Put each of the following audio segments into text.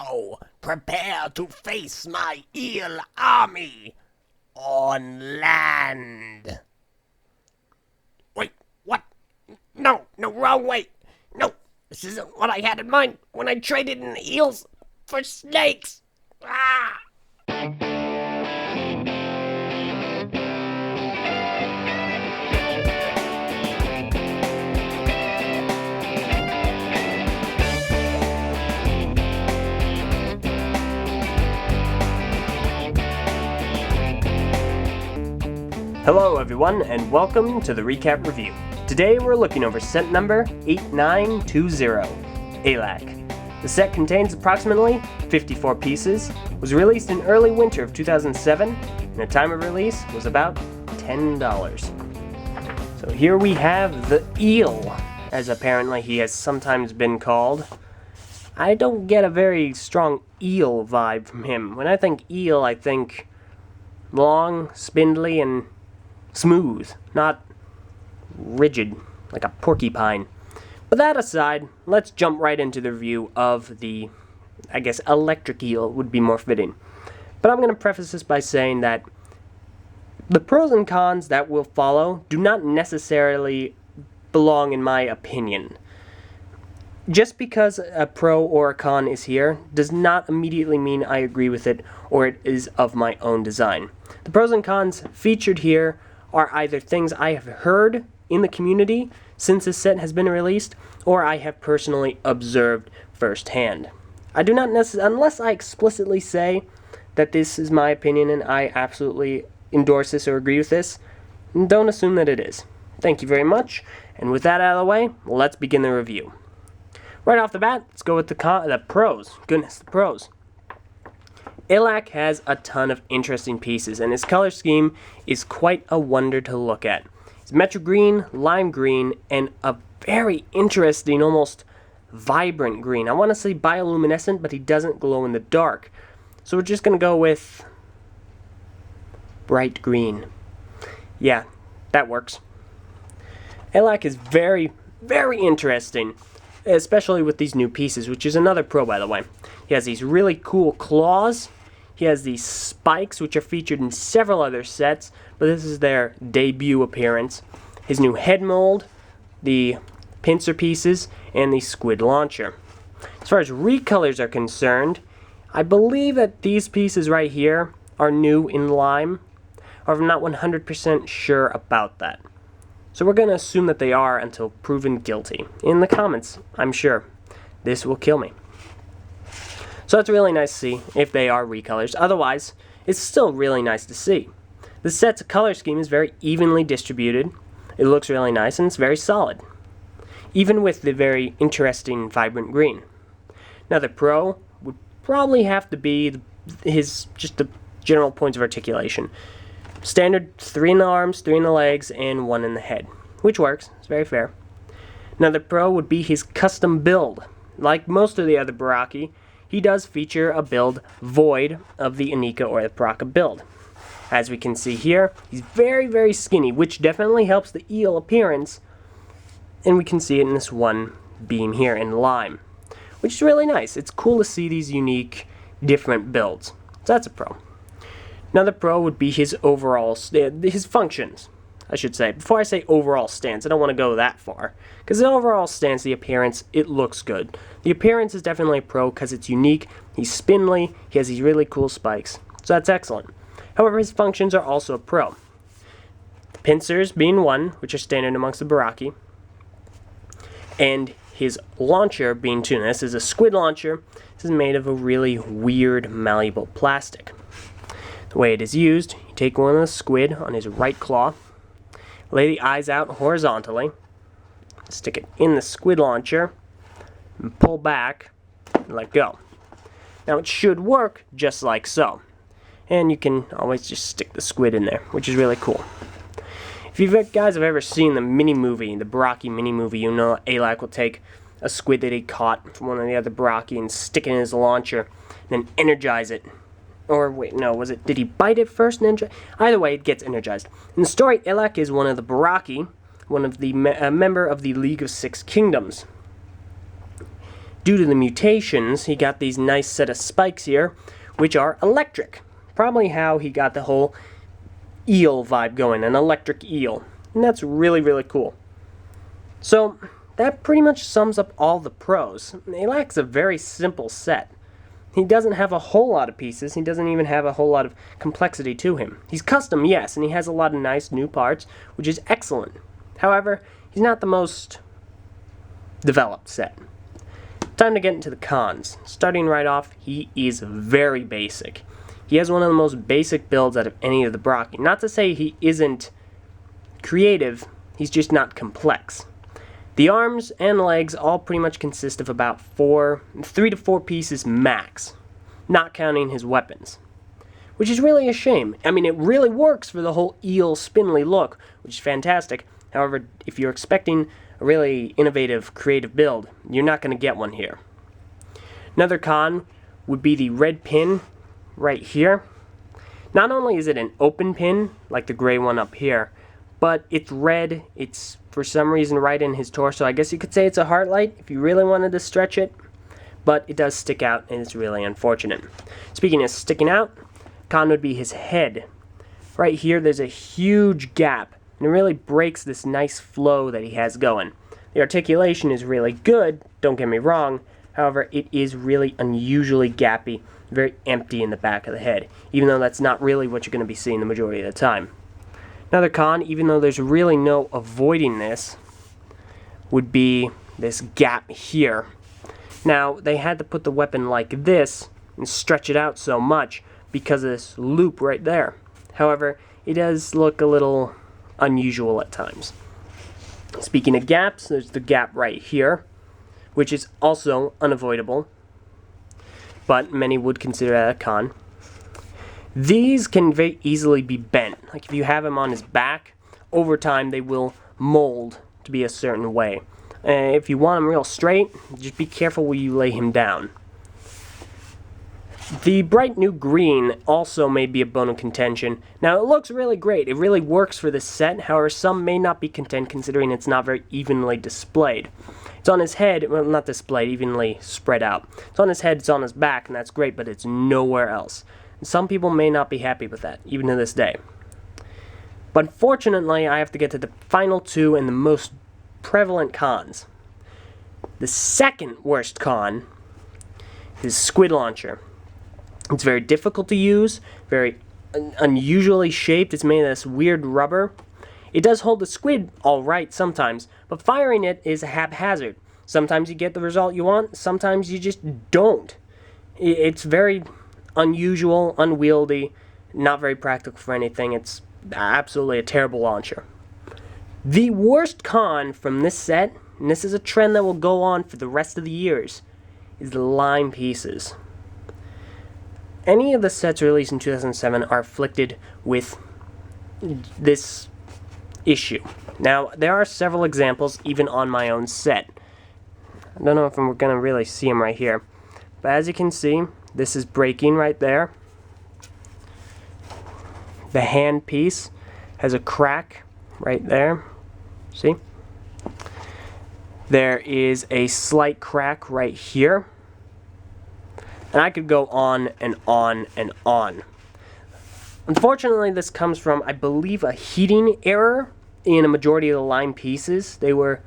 Now, prepare to face my eel army on land. Wait, what? No, wrong way. No, this isn't what I had in mind when I traded in eels for snakes. Ah! Hello everyone, and welcome to the Recap Review. Today we're looking over set number 8920, Ehlek. The set contains approximately 54 pieces, was released in early winter of 2007, and the time of release was about $10. So here we have the eel, as apparently he has sometimes been called. I don't get a very strong eel vibe from him. When I think eel, I think long, spindly, and smooth, not rigid like a porcupine. But that aside, let's jump right into the review of the, electric eel would be more fitting. But I'm going to preface this by saying that the pros and cons that will follow do not necessarily belong in my opinion. Just because a pro or a con is here does not immediately mean I agree with it or it is of my own design. The pros and cons featured here are either things I have heard in the community since this set has been released, or I have personally observed firsthand. I do not unless I explicitly say that this is my opinion and I absolutely endorse this or agree with this, don't assume that it is. Thank you very much, and with that out of the way, let's begin the review. Right off the bat, let's go with the pros. Goodness, the pros. Ehlek has a ton of interesting pieces, and his color scheme is quite a wonder to look at. It's metro green, lime green, and a very interesting, almost vibrant green. I want to say bioluminescent, but he doesn't glow in the dark. So we're just going to go with bright green. Yeah, that works. Ehlek is very, very interesting, especially with these new pieces, which is another pro, by the way. He has these really cool claws. He has these spikes, which are featured in several other sets, but this is their debut appearance. His new head mold, the pincer pieces, and the Squid Launcher. As far as recolors are concerned, I believe that these pieces right here are new in lime. However, I'm not 100% sure about that. So we're going to assume that they are until proven guilty. In the comments, I'm sure this will kill me. So it's really nice to see if they are recolors. Otherwise, it's still really nice to see. The set's color scheme is very evenly distributed. It looks really nice and it's very solid, even with the very interesting vibrant green. Now the pro would probably have to be just the general points of articulation. Standard 3 in the arms, 3 in the legs, and 1 in the head, which works. It's very fair. Now the pro would be his custom build. Like most of the other Baraki, he does feature a build void of the Anika or the Baraka build. As we can see here, he's very, very skinny, which definitely helps the eel appearance, and we can see it in this one beam here in lime, which is really nice. It's cool to see these unique, different builds. So that's a pro. Another pro would be his overall, his functions, I should say. Before I say overall stance, I don't want to go that far. Because the overall stance, the appearance, it looks good. The appearance is definitely a pro because it's unique. He's spindly. He has these really cool spikes. So that's excellent. However, his functions are also a pro. The pincers being 1, which are standard amongst the Baraki. And his launcher being 2. Now, this is a Squid Launcher. This is made of a really weird, malleable plastic. The way it is used, you take one of the squid on his right claw, lay the eyes out horizontally, stick it in the Squid Launcher, and pull back, and let go. Now it should work just like so. And you can always just stick the squid in there, which is really cool. If you guys have ever seen the mini-movie, the Baraki mini-movie, you know Ehlek will take a squid that he caught from one of the other Baraki and stick it in his launcher, and then energize it. Or wait, no, did he bite it first and energize? Either way, it gets energized. In the story, Ehlek is one of the Baraki, one of the member of the League of Six Kingdoms. due to the mutations, he got these nice set of spikes here, which are electric. Probably how he got the whole eel vibe going, an electric eel. And that's really, really cool. So, that pretty much sums up all the pros. Ehlek's a very simple set. He doesn't have a whole lot of pieces. He doesn't even have a whole lot of complexity to him. He's custom, yes, and he has a lot of nice new parts, which is excellent. However, he's not the most developed set. Time to get into the cons. Starting right off, he is very basic. He has one of the most basic builds out of any of the Brocky. Not to say he isn't creative, he's just not complex. The arms and legs all pretty much consist of about 3 to 4 pieces max, not counting his weapons. Which is really a shame. I mean, it really works for the whole eel spindly look, which is fantastic. However, if you're expecting a really innovative, creative build, you're not going to get one here. Another con would be the red pin right here. Not only is it an open pin, like the gray one up here, but it's red. It's for some reason right in his torso. I guess you could say it's a heart light if you really wanted to stretch it, but it does stick out and it's really unfortunate. Speaking of sticking out, con would be his head. Right here there's a huge gap and it really breaks this nice flow that he has going. The articulation is really good, don't get me wrong, however it is really unusually gappy, very empty in the back of the head, even though that's not really what you're going to be seeing the majority of the time. Another con, even though there's really no avoiding this, would be this gap here. Now, they had to put the weapon like this and stretch it out so much because of this loop right there. However, it does look a little unusual at times. Speaking of gaps, there's the gap right here, which is also unavoidable, but many would consider that a con. These can very easily be bent. Like if you have him on his back, over time they will mold to be a certain way. If you want him real straight, just be careful where you lay him down. The bright new green also may be a bone of contention. Now it looks really great, it really works for this set, however some may not be content considering it's not very evenly displayed. It's on his head, well not displayed, evenly spread out. It's on his head, it's on his back, and that's great, but it's nowhere else. Some people may not be happy with that, even to this day. But unfortunately, I have to get to the final two and the most prevalent cons. The second worst con is Squid Launcher. It's very difficult to use, very unusually shaped. It's made of this weird rubber. It does hold the squid all right sometimes, but firing it is haphazard. Sometimes you get the result you want, sometimes you just don't. It's very unusual, unwieldy, not very practical for anything. It's absolutely a terrible launcher. The worst con from this set, and this is a trend that will go on for the rest of the years, is the line pieces. Any of the sets released in 2007 are afflicted with this issue. Now, there are several examples even on my own set. I don't know if we're going to really see them right here, but as you can see, this is breaking right there. The hand piece has a crack right there. See? There is a slight crack right here. And I could go on and on and on. Unfortunately, this comes from, I believe, a heating error in a majority of the line pieces. They were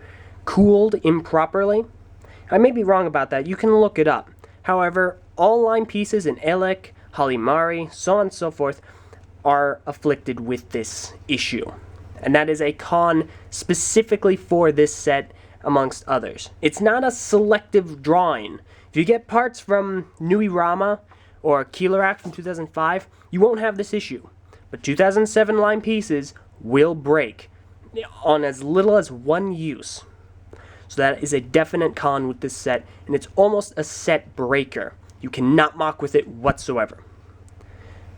cooled improperly. I may be wrong about that. You can look it up. However, all line pieces in Ehlek, Halimari, so on and so forth, are afflicted with this issue. And that is a con specifically for this set, amongst others. It's not a selective drawing. If you get parts from Nui Rama or Kilarak from 2005, you won't have this issue. But 2007 line pieces will break on as little as one use. So that is a definite con with this set, and it's almost a set breaker. You cannot mock with it whatsoever.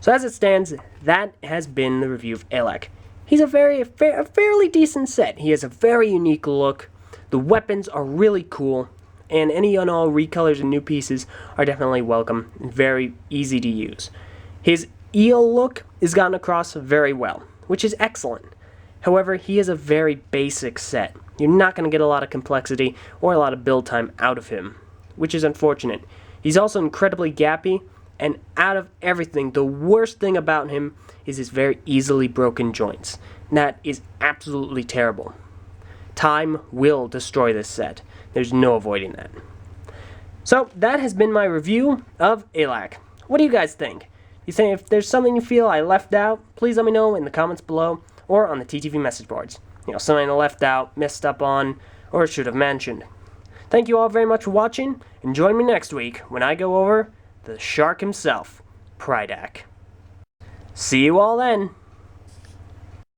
So as it stands, that has been the review of Ehlek. He's a fairly decent set. He has a very unique look. The weapons are really cool, and any and all recolors and new pieces are definitely welcome and very easy to use. His eel look is gotten across very well, which is excellent. However, he is a very basic set. You're not going to get a lot of complexity or a lot of build time out of him, which is unfortunate. He's also incredibly gappy, and out of everything, the worst thing about him is his very easily broken joints. And that is absolutely terrible. Time will destroy this set. There's no avoiding that. So, that has been my review of Ehlek. What do you guys think? You think if there's something you feel I left out, please let me know in the comments below or on the TTV message boards. Something I left out, messed up on, or should have mentioned. Thank you all very much for watching, and join me next week when I go over the shark himself, Prydak. See you all then!